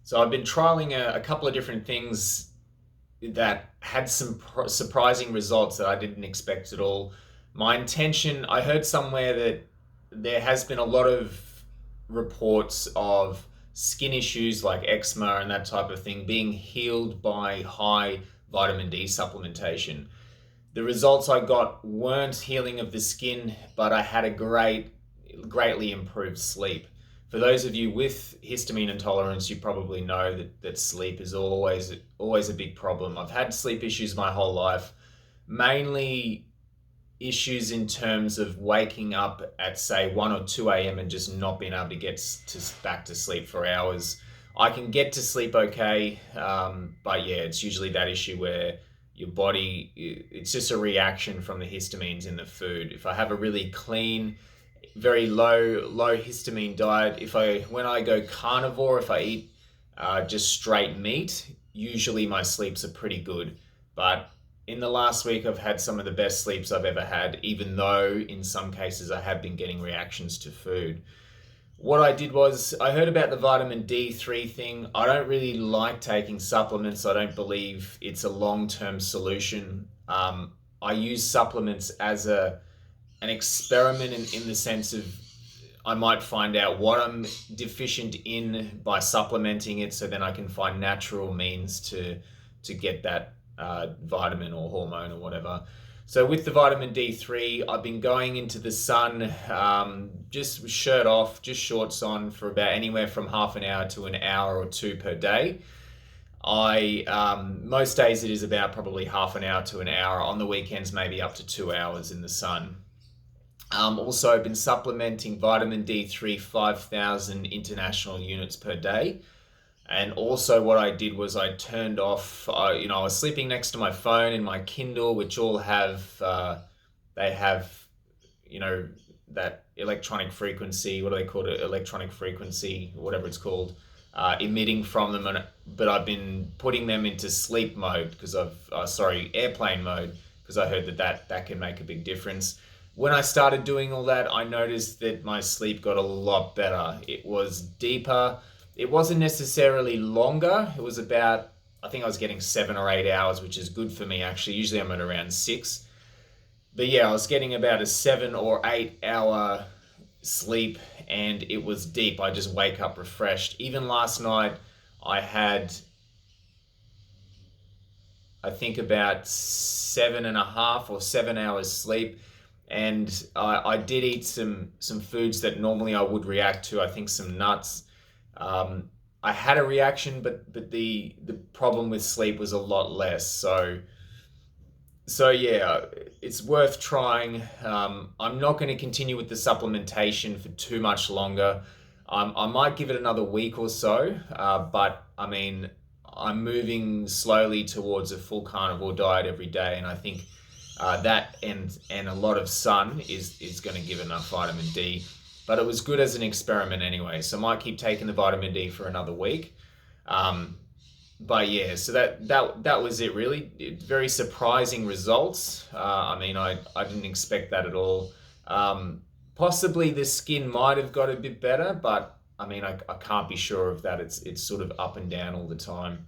So I've been trialing a couple of different things that had some surprising results that I didn't expect at all. My intention, I heard somewhere that there has been a lot of reports of skin issues like eczema and that type of thing being healed by high vitamin D supplementation. The results I got weren't healing of the skin, but I had a greatly improved sleep. For those of you with histamine intolerance, you probably know that sleep is always a big problem. I've had sleep issues my whole life, mainly issues in terms of waking up at say 1 or 2 a.m. and just not being able to get back to sleep for hours. I can get to sleep okay, but yeah, it's usually that issue where your body, it's just a reaction from the histamines in the food. If I have a really clean, very low histamine diet, if I when I go carnivore, if I eat just straight meat, usually my sleeps are pretty good. But in the last week, I've had some of the best sleeps I've ever had, even though in some cases I have been getting reactions to food. What I did was I heard about the vitamin D3 thing. I don't really like taking supplements. I don't believe it's a long-term solution. I use supplements as an experiment in the sense of I might find out what I'm deficient in by supplementing it, so then I can find natural means to get that vitamin or hormone or whatever. So with the vitamin D3, I've been going into the sun, just shirt off, just shorts on for about anywhere from half an hour to an hour or two per day. I most days it is about probably half an hour to an hour. On the weekends, maybe up to 2 hours in the sun. Also, I've been supplementing vitamin D3 5,000 international units per day. And also, what I did was I turned off, I was sleeping next to my phone and my Kindle, which all have, they have, you know, that electronic frequency, what do they call it? Electronic frequency, whatever it's called, emitting from them. But I've been putting them into sleep mode because airplane mode, because I heard that can make a big difference. When I started doing all that, I noticed that my sleep got a lot better. It was deeper. It wasn't necessarily longer. It was about, I think I was getting 7 or 8 hours, which is good for me actually. Usually I'm at around 6. But yeah, I was getting about a 7 or 8 hour sleep and it was deep. I just wake up refreshed. Even last night, I had, I think, about 7.5 or 7 hours sleep. And I did eat some foods that normally I would react to. I think some nuts. I had a reaction, but the problem with sleep was a lot less. So yeah, it's worth trying. I'm not going to continue with the supplementation for too much longer. I might give it another week or so, but I mean, I'm moving slowly towards a full carnivore diet every day, and I think that and a lot of sun is going to give enough vitamin D. But it was good as an experiment anyway, so I might keep taking the vitamin D for another week. Um, but yeah, so that was it really. Very surprising results. I mean, I didn't expect that at all. Possibly the skin might have got a bit better, but I mean, I can't be sure of that. It's sort of up and down all the time.